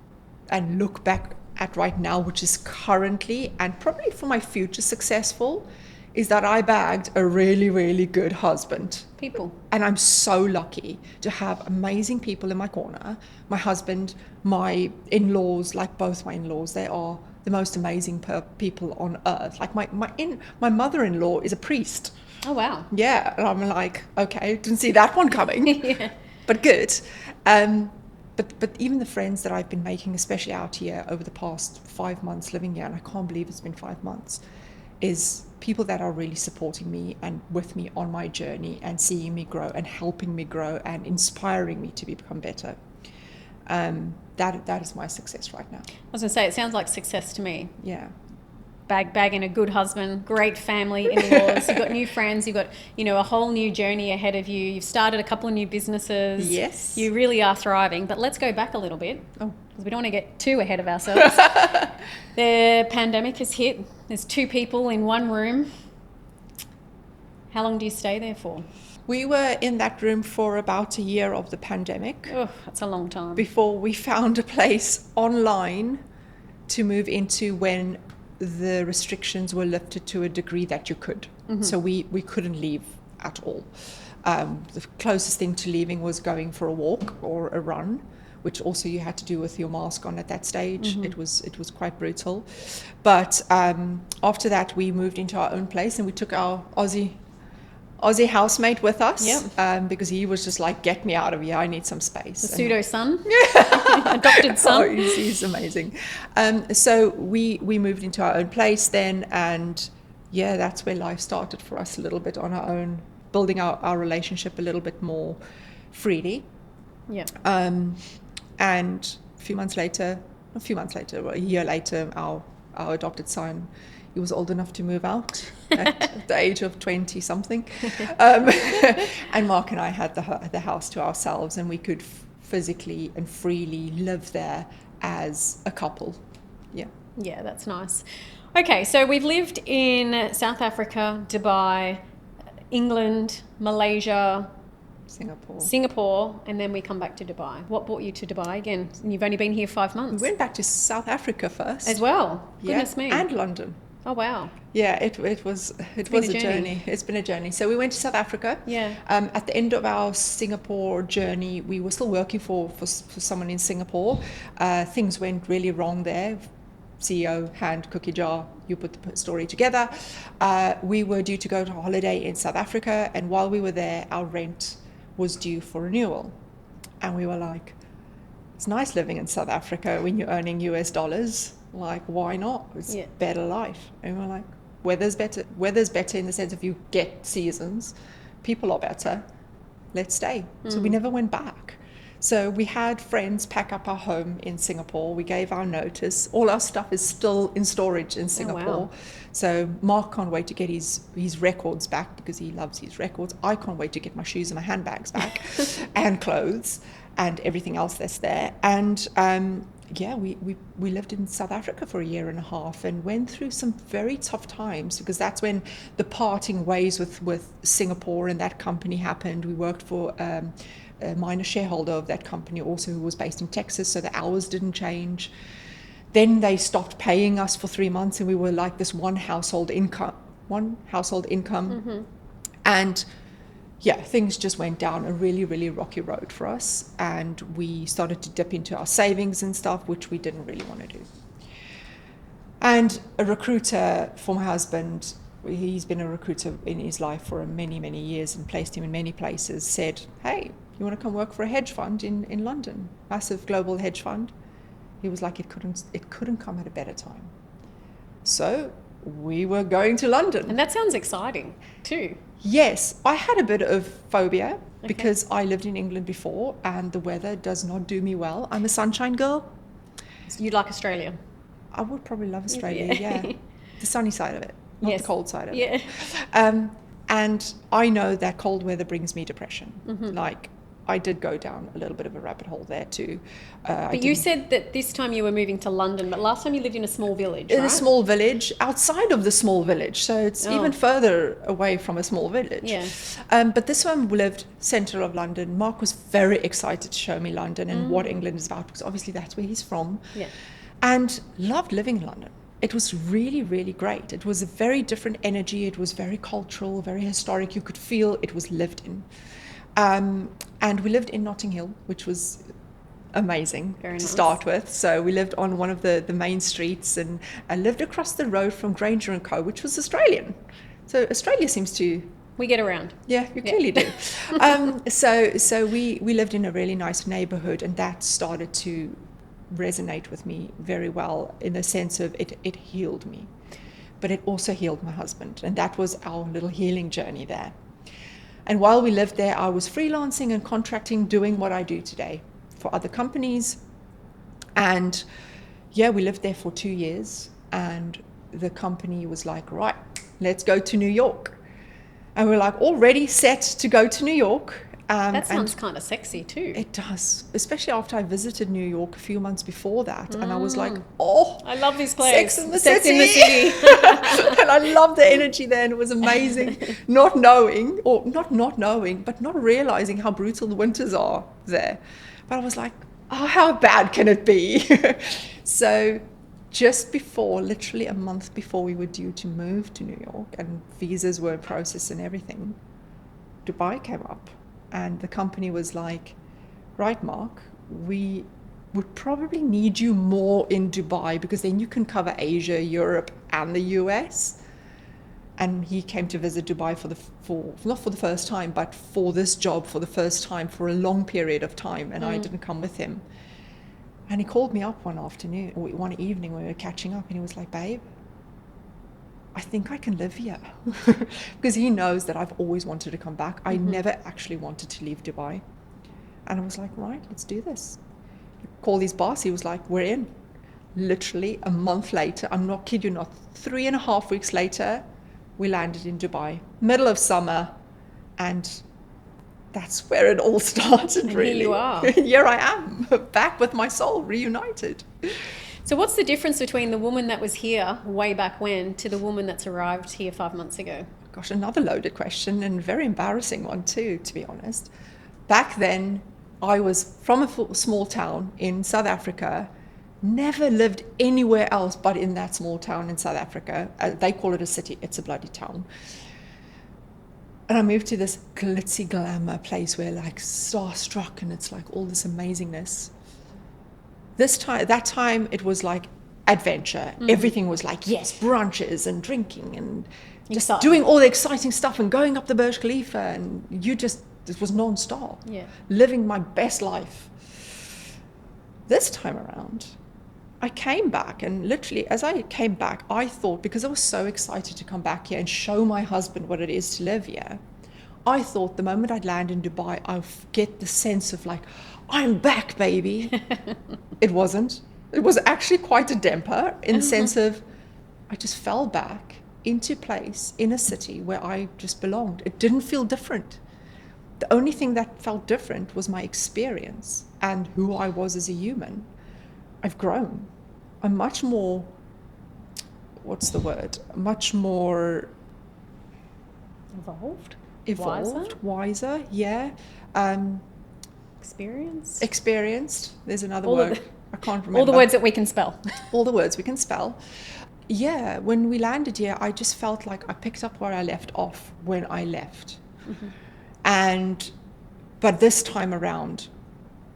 Speaker 2: and look back at right now, which is currently and probably for my future successful, is that I bagged a really, really good husband.
Speaker 1: People.
Speaker 2: And I'm so lucky to have amazing people in my corner. My husband, my in-laws, like both my in-laws, they are the most amazing people on earth. Like my mother-in-law is a priest.
Speaker 1: Oh, wow.
Speaker 2: Yeah, and I'm like, okay, didn't see that one coming.
Speaker 1: Yeah.
Speaker 2: But good. But even the friends that I've been making, especially out here over the past 5 months living here, and I can't believe it's been 5 months, is people that are really supporting me and with me on my journey and seeing me grow and helping me grow and inspiring me to become better. That is my success right now.
Speaker 1: I was going to say, it sounds like success to me.
Speaker 2: Yeah.
Speaker 1: Bagging a good husband, great family, in-laws, you've got new friends, you've got, a whole new journey ahead of you. You've started a couple of new businesses.
Speaker 2: Yes.
Speaker 1: You really are thriving. But let's go back a little bit.
Speaker 2: Oh.
Speaker 1: Because we don't want to get too ahead of ourselves. The pandemic has hit. There's 2 people in one room. How long do you stay there for?
Speaker 2: We were in that room for about a year of the pandemic.
Speaker 1: Oh, that's a long time.
Speaker 2: Before we found a place online to move into when the restrictions were lifted to a degree that you could. Mm-hmm. So we couldn't leave at all. The closest thing to leaving was going for a walk or a run, which also you had to do with your mask on at that stage. It was quite brutal. But after that, we moved into our own place, and we took our Aussie housemate with us, because he was just like, get me out of here, I need some space.
Speaker 1: The pseudo son, adopted son.
Speaker 2: Oh, he's amazing. So we moved into our own place then, and that's where life started for us a little bit on our own, building our relationship a little bit more freely. And a year later, our adopted son, he was old enough to move out at the age of 20 something. And Mark and I had the house to ourselves, and we could physically and freely live there as a couple.
Speaker 1: Yeah, that's nice. Okay, so we've lived in South Africa, Dubai, England, Malaysia, Singapore, and then we come back to Dubai. What brought you to Dubai again? You've only been here 5 months.
Speaker 2: We went back to South Africa first.
Speaker 1: As well? Goodness me.
Speaker 2: And London.
Speaker 1: Oh, wow.
Speaker 2: Yeah, it was a journey. It's been a journey. So we went to South Africa. At the end of our Singapore journey, we were still working for someone in Singapore. Things went really wrong there. CEO, hand, cookie jar, you put the story together. We were due to go to a holiday in South Africa, and while we were there, our rent was due for renewal. And we were like, it's nice living in South Africa when you're earning US dollars. Like, why not? It's better life. And we're like, weather's better in the sense of you get seasons, people are better, let's stay. So we never went back. So we had friends pack up our home in Singapore. We gave our notice. All our stuff is still in storage in Singapore.
Speaker 1: Oh, wow.
Speaker 2: So Mark can't wait to get his records back because he loves his records. I can't wait to get my shoes and my handbags back and clothes and everything else that's there. And we lived in South Africa for a year and a half and went through some very tough times, because that's when the parting ways with Singapore and that company happened. We worked for a minor shareholder of that company also, who was based in Texas, so the hours didn't change. Then they stopped paying us for 3 months, and we were like this one household income. And things just went down a really, really rocky road for us, and we started to dip into our savings and stuff, which we didn't really want to do. And a recruiter for my husband, he's been a recruiter in his life for many, many years and placed him in many places, said, hey, you want to come work for a hedge fund in London, massive global hedge fund? He was like, it couldn't come at a better time. So we were going to London.
Speaker 1: And that sounds exciting too.
Speaker 2: Yes, I had a bit of phobia because I lived in England before, and the weather does not do me well. I'm a sunshine girl.
Speaker 1: So you'd like Australia?
Speaker 2: I would probably love Australia, the sunny side of it, not the cold side of it. And I know that cold weather brings me depression. Like, I did go down a little bit of a rabbit hole there too.
Speaker 1: But you said that this time you were moving to London, but last time you lived in a small village, right?
Speaker 2: In a small village, outside of the small village. So it's even further away from a small village. But this one we lived centre of London. Mark was very excited to show me London and what England is about, because obviously that's where he's from. And loved living in London. It was really, really great. It was a very different energy. It was very cultural, very historic. You could feel it was lived in. And we lived in Notting Hill, which was amazing to start with. So we lived on one of the main streets, and I lived across the road from Granger & Co., which was Australian. So Australia seems to...
Speaker 1: We get around.
Speaker 2: Yeah, you clearly do. So we lived in a really nice neighbourhood, and that started to resonate with me very well, in the sense of it healed me. But it also healed my husband, and that was our little healing journey there. And while we lived there, I was freelancing and contracting, doing what I do today for other companies. And we lived there for 2 years, and the company was like, right, let's go to New York. And we're like already set to go to New York.
Speaker 1: That sounds kind of sexy too.
Speaker 2: It does, especially after I visited New York a few months before that. And I was like, oh,
Speaker 1: I love this place.
Speaker 2: Sex in the City. And I loved the energy there, and it was amazing. Not knowing, but not realizing how brutal the winters are there. But I was like, oh, how bad can it be? So just before, literally a month before we were due to move to New York, and visas were in process and everything, Dubai came up, and the company was like, right, Mark, we would probably need you more in Dubai because then you can cover Asia, Europe, and the US. And he came to visit Dubai not for the first time, but for this job for the first time for a long period of time. And I didn't come with him. And he called me up one evening when we were catching up, and he was like, babe, I think I can live here. Because he knows that I've always wanted to come back. I never actually wanted to leave Dubai. And I was like, right, let's do this. Called his boss. He was like, we're in. Literally a month later, I'm not kidding you not, 3.5 weeks later, we landed in Dubai, middle of summer, and that's where it all started,
Speaker 1: and
Speaker 2: really.
Speaker 1: Here you are.
Speaker 2: Here I am, back with my soul, reunited.
Speaker 1: So what's the difference between the woman that was here way back when to the woman that's arrived here 5 months ago?
Speaker 2: Gosh, another loaded question, and a very embarrassing one too, to be honest. Back then, I was from a small town in South Africa, never lived anywhere else but in that small town in South Africa. They call it a city. It's a bloody town. And I moved to this glitzy glamour place where like starstruck, and it's like all this amazingness. That time it was like adventure. Everything was like, yes, brunches and drinking and just doing all the exciting stuff and going up the Burj Khalifa, and it was non-stop.
Speaker 1: Yeah.
Speaker 2: Living my best life. This time around, I came back, and literally as I came back, I thought, because I was so excited to come back here and show my husband what it is to live here, I thought the moment I'd land in Dubai, I'd get the sense of like, I'm back, baby. It wasn't. It was actually quite a damper in the sense of I just fell back into place in a city where I just belonged. It didn't feel different. The only thing that felt different was my experience and who I was as a human. I've grown. I'm much more, much more
Speaker 1: evolved,
Speaker 2: wiser, yeah. Experienced. There's another word. I can't remember.
Speaker 1: All the words that we can spell.
Speaker 2: All the words we can spell. Yeah, when we landed here, I just felt like I picked up where I left off when I left. But this time around,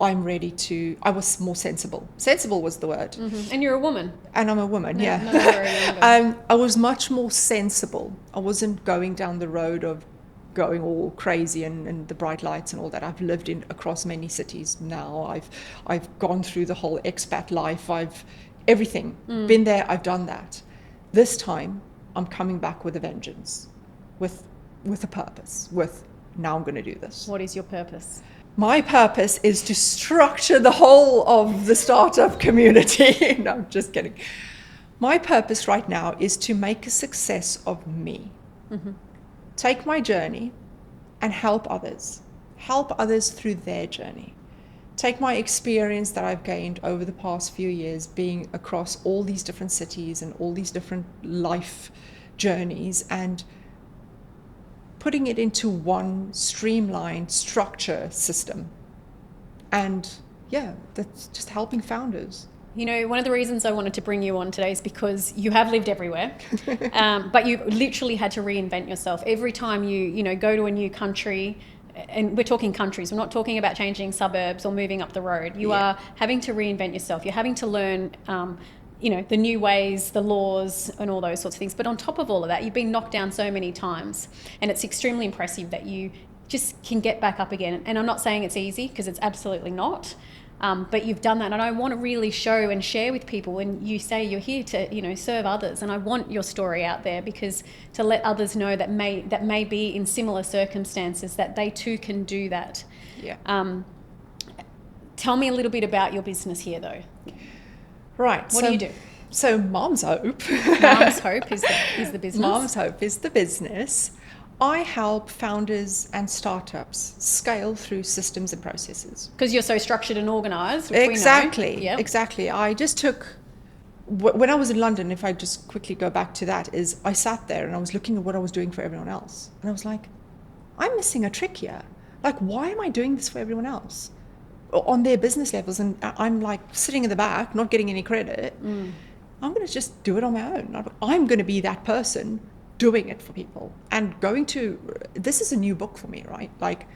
Speaker 2: I was more sensible. Sensible was the word.
Speaker 1: And you're a woman.
Speaker 2: And I'm a woman,
Speaker 1: No,
Speaker 2: yeah.
Speaker 1: not very younger.
Speaker 2: I was much more sensible. I wasn't going down the road of going all crazy and the bright lights and all that. I've lived across many cities now. I've gone through the whole expat life. Everything. Been there, I've done that. This time, I'm coming back with a vengeance, with a purpose, now I'm going to do this.
Speaker 1: What is your purpose?
Speaker 2: My purpose is to structure the whole of the startup community. No, I'm just kidding. My purpose right now is to make a success of me. Take my journey and help others through their journey. Take my experience that I've gained over the past few years being across all these different cities and all these different life journeys and putting it into one streamlined structure system. And yeah, that's just helping founders.
Speaker 1: You know, one of the reasons I wanted to bring you on today is because you have lived everywhere, but you literally had to reinvent yourself. Every time you go to a new country, and we're talking countries, we're not talking about changing suburbs or moving up the road. You are having to reinvent yourself. You're having to learn, the new ways, the laws and all those sorts of things. But on top of all of that, you've been knocked down so many times, and it's extremely impressive that you just can get back up again. And I'm not saying it's easy, because it's absolutely not. But you've done that, and I want to really show and share with people. And you say you're here to, serve others, and I want your story out there because to let others know that may be in similar circumstances that they too can do that.
Speaker 2: Yeah.
Speaker 1: Tell me a little bit about your business here, though.
Speaker 2: Right.
Speaker 1: What do you do?
Speaker 2: So Marms Hope.
Speaker 1: Marms Hope is the business.
Speaker 2: Marms Hope is the business. I help founders and startups scale through systems and processes.
Speaker 1: Because you're so structured and organised.
Speaker 2: Exactly.
Speaker 1: Yep.
Speaker 2: Exactly. I just took, when I was in London, if I just quickly go back to that, is I sat there and I was looking at what I was doing for everyone else. And I was like, I'm missing a trick here. Like, why am I doing this for everyone else? On their business levels, and I'm like sitting in the back, not getting any credit. I'm going to just do it on my own. I'm going to be that person doing it for people and this is a new book for me, right? Like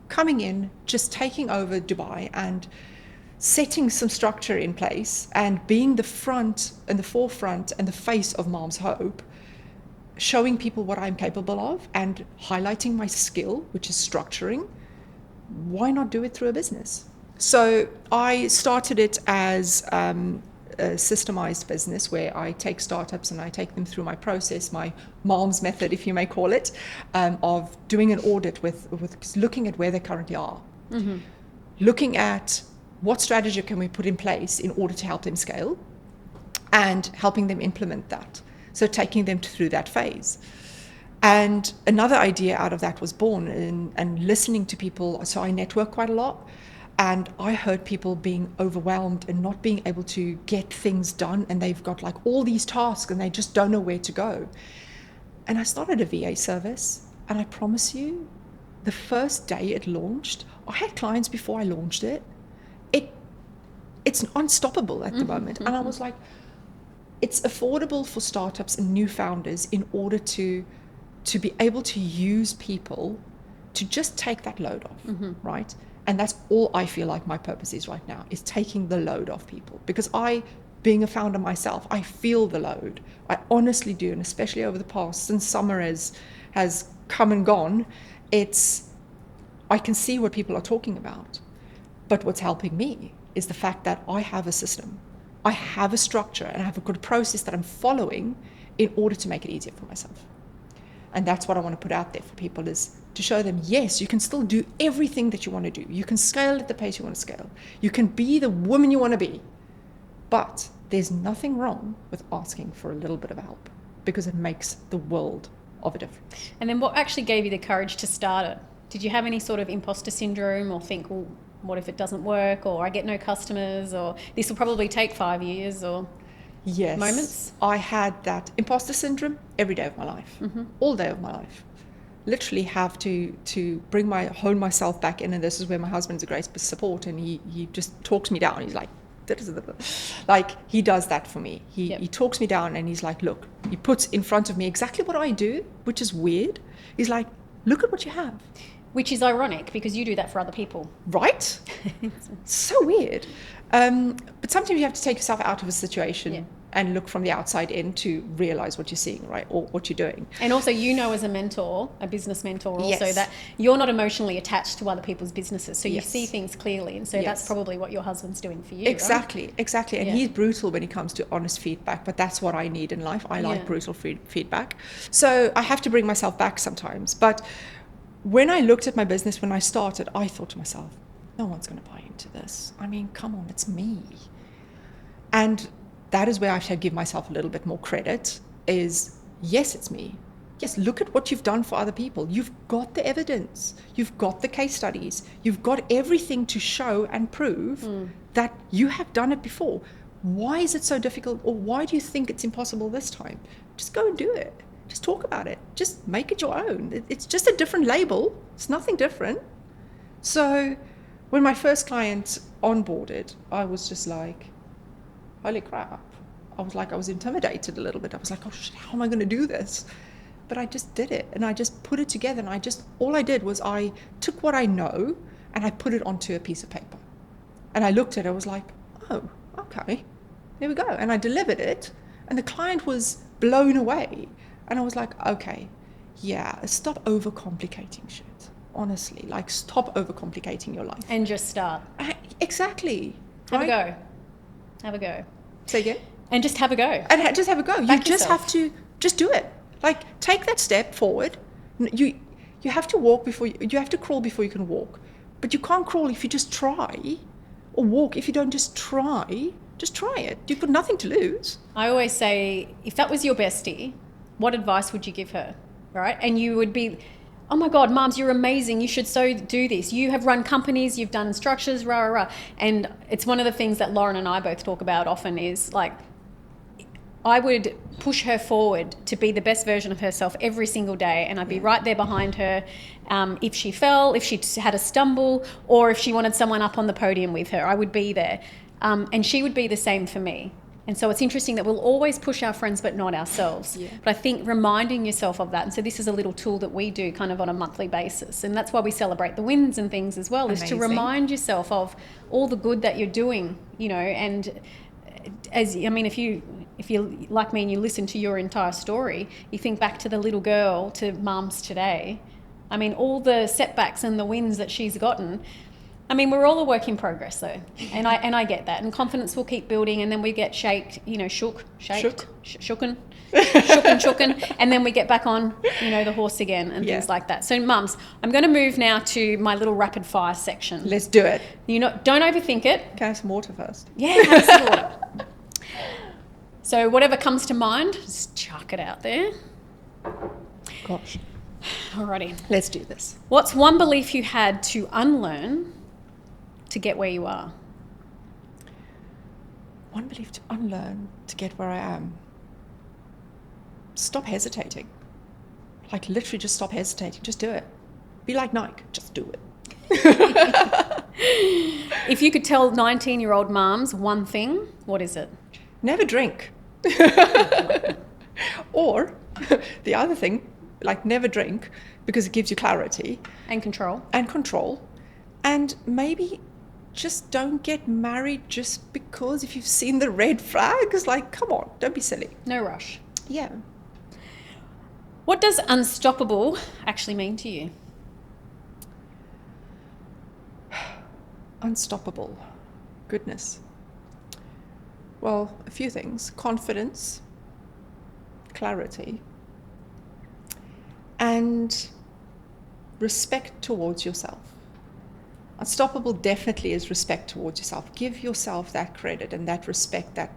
Speaker 2: coming in, just taking over Dubai and setting some structure in place and being the forefront and the face of Marms Hope, showing people what I'm capable of and highlighting my skill, which is structuring. Why not do it through a business? So I started it as a systemized business where I take startups and I take them through my process, my Marms method, if you may call it, of doing an audit with looking at where they currently are, looking at what strategy can we put in place in order to help them scale and helping them implement that. So taking them through that phase. And another idea out of that was born and listening to people. So I network quite a lot. And I heard people being overwhelmed and not being able to get things done. And they've got like all these tasks and they just don't know where to go. And I started a VA service. And I promise you, the first day it launched, I had clients before I launched it. It's unstoppable at the moment. And I was like, it's affordable for startups and new founders in order to be able to use people to just take that load off, right? And that's all I feel like my purpose is right now, is taking the load off people. Because being a founder myself, I feel the load. I honestly do. And especially over the past, since summer has come and gone, I can see what people are talking about. But what's helping me is the fact that I have a system. I have a structure and I have a good process that I'm following in order to make it easier for myself. And that's what I want to put out there for people, is to show them, yes, you can still do everything that you want to do. You can scale at the pace you want to scale. You can be the woman you want to be. But there's nothing wrong with asking for a little bit of help, because it makes the world of a difference.
Speaker 1: And then what actually gave you the courage to start it? Did you have any sort of imposter syndrome, or think, well, what if it doesn't work, or I get no customers, or this will probably take 5 years, or
Speaker 2: yes,
Speaker 1: moments?
Speaker 2: I had that imposter syndrome every day of my life, all day of my life. Literally have to hone myself back in, and this is where my husband's a great support, and he just talks me down. He's like he does that for me. He talks me down, and he's like, look, he puts in front of me exactly what I do, which is weird. He's like, look at what you have.
Speaker 1: Which is ironic, because you do that for other people.
Speaker 2: Right? So weird. But sometimes you have to take yourself out of a situation and look from the outside in to realize what you're seeing, right? Or what you're doing. And
Speaker 1: also, as a mentor, a business mentor also, that you're not emotionally attached to other people's businesses. So you see things clearly. And so that's probably what your husband's doing for you.
Speaker 2: Exactly. And he's brutal when it comes to honest feedback, but that's what I need in life. I like brutal feedback. So I have to bring myself back sometimes. But when I looked at my business, when I started, I thought to myself, no one's going to buy into this. I mean, come on, it's me. And that is where I have to give myself a little bit more credit, is, yes, it's me. Yes, look at what you've done for other people. You've got the evidence. You've got the case studies. You've got everything to show and prove that you have done it before. Why is it so difficult? Or why do you think it's impossible this time? Just go and do it. Just talk about it. Just make it your own. It's just a different label. It's nothing different. So when my first client onboarded, I was just like, holy crap. I was intimidated a little bit. I was like, oh shit, how am I going to do this? But I just did it, and I just put it together, and all I did was I took what I know and I put it onto a piece of paper. And I looked at it, I was like, oh, okay, there we go. And I delivered it, and the client was blown away. And I was like, okay, stop overcomplicating shit. Honestly, like, stop overcomplicating your life.
Speaker 1: And just start.
Speaker 2: Exactly.
Speaker 1: Have a go.
Speaker 2: Say again?
Speaker 1: And just have a go.
Speaker 2: And just have a go. You just have to just do it. Like, take that step forward. You have to walk you have to crawl before you can walk. But you can't crawl if you just try, or walk if you don't just try. Just try it. You've got nothing to lose.
Speaker 1: I always say, if that was your bestie, what advice would you give her, right? And you would be, oh my God, Marms, you're amazing. You should so do this. You have run companies, you've done structures, rah, rah, rah. And it's one of the things that Lauren and I both talk about often, is like, I would push her forward to be the best version of herself every single day. And I'd be right there behind her. If she fell, if she had a stumble, or if she wanted someone up on the podium with her, I would be there. And she would be the same for me. And so it's interesting that we'll always push our friends but not ourselves.
Speaker 2: Yeah.
Speaker 1: But I think reminding yourself of that, and so this is a little tool that we do kind of on a monthly basis, and that's why we celebrate the wins and things as well, is to remind yourself of all the good that you're doing, you know. And if you like me and you listen to your entire story, you think back to the little girl, to Marms today. I mean, all the setbacks and the wins that she's gotten. I mean, we're all a work in progress, though, and I get that. And confidence will keep building, and then we get shooken, and then we get back on, you know, the horse again and things like that. So, Mums, I'm going to move now to my little rapid fire section.
Speaker 2: Let's do it.
Speaker 1: Don't overthink it.
Speaker 2: Can I have some water first?
Speaker 1: Yeah, have some water. So, whatever comes to mind, just chuck it out there.
Speaker 2: Gosh.
Speaker 1: Alrighty.
Speaker 2: Let's do this.
Speaker 1: What's one belief you had to unlearn to get where you are?
Speaker 2: One belief to unlearn to get where I am. Stop hesitating. Like, literally just stop hesitating. Just do it. Be like Nike. Just do it.
Speaker 1: If you could tell 19-year-old Marms one thing, what is it?
Speaker 2: Never drink. Or the other thing, like, never drink, because it gives you clarity.
Speaker 1: And control.
Speaker 2: And maybe just don't get married just because if you've seen the red flags. Like, come on, don't be silly.
Speaker 1: No rush.
Speaker 2: Yeah.
Speaker 1: What does unstoppable actually mean to you?
Speaker 2: Unstoppable. Goodness. Well, a few things. Confidence, clarity, and respect towards yourself. Unstoppable definitely is respect towards yourself. Give yourself that credit and that respect that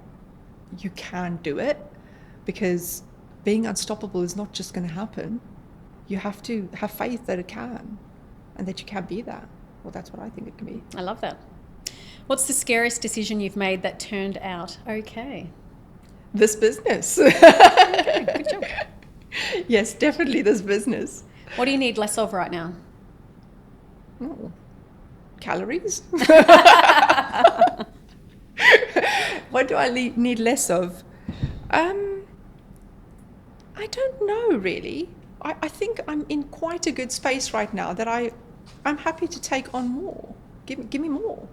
Speaker 2: you can do it, because being unstoppable is not just going to happen. You have to have faith that it can and that you can be that. Well, that's what I think it can be.
Speaker 1: I love that. What's the scariest decision you've made that turned out okay?
Speaker 2: This business.
Speaker 1: Okay, good job.
Speaker 2: Yes, definitely this business.
Speaker 1: What do you need less of right now?
Speaker 2: Oh, calories. What do I need less of? I don't know, really. I think I'm in quite a good space right now that I'm happy to take on more. Give me more.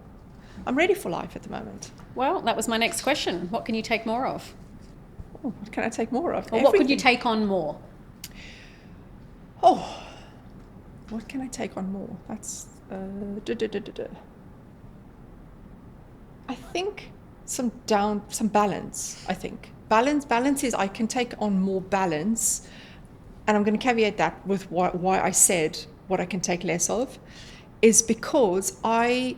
Speaker 2: I'm ready for life at the moment.
Speaker 1: Well, that was my next question. What can you take more of?
Speaker 2: Oh, what can I take more of?
Speaker 1: Or what could you take on more?
Speaker 2: Oh, what can I take on more? That's I think some balance. I think balance is I can take on more balance, and I'm going to caveat that with why I said what I can take less of, is because I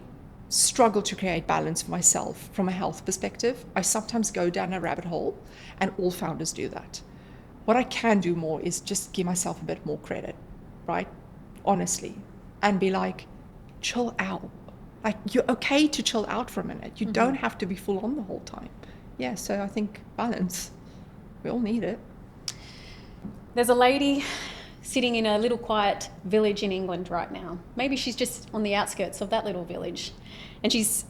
Speaker 2: struggle to create balance for myself from a health perspective. I sometimes go down a rabbit hole, and all founders do that. What I can do more is just give myself a bit more credit, right? Honestly, and be like, chill out. Like, you're okay to chill out for a minute. You don't have to be full on the whole time. Yeah, so I think balance. We all need it.
Speaker 1: There's a lady sitting in a little quiet village in England right now. Maybe she's just on the outskirts of that little village, and she's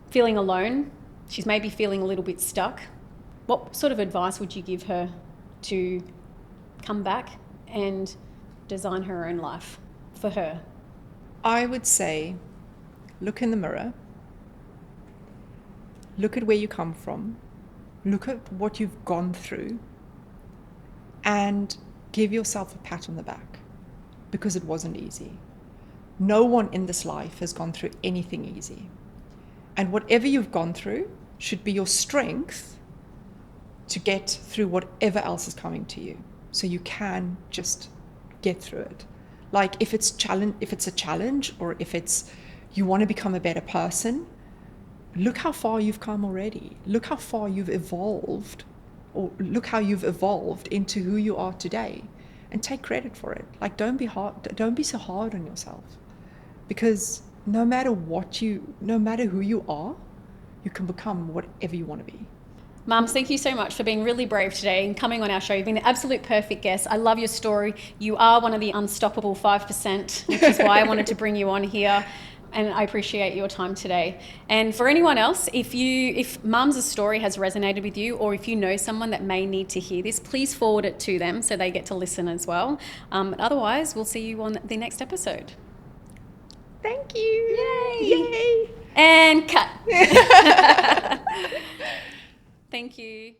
Speaker 1: feeling alone. She's maybe feeling a little bit stuck. What sort of advice would you give her to come back and design her own life for her?
Speaker 2: I would say, look in the mirror. Look at where you come from. Look at what you've gone through, and give yourself a pat on the back, because it wasn't easy. No one in this life has gone through anything easy. And whatever you've gone through should be your strength to get through whatever else is coming to you. So you can just get through it. Like, if it's a challenge, or if it's you want to become a better person, look how far you've come already. Look how far you've evolved, or look how you've evolved into who you are today, and take credit for it. Like, don't be so hard on yourself, because no matter who you are, you can become whatever you want to be.
Speaker 1: Marms, thank you so much for being really brave today and coming on our show. You've been the absolute perfect guest. I love your story. You are one of the unstoppable 5%, which is why I wanted to bring you on here. and I appreciate your time today. And for anyone else, if Mums' story has resonated with you, or if you know someone that may need to hear this, please forward it to them so they get to listen as well. Otherwise, we'll see you on the next episode.
Speaker 2: Thank you.
Speaker 1: Yay.
Speaker 2: Yay.
Speaker 1: And cut. Thank you.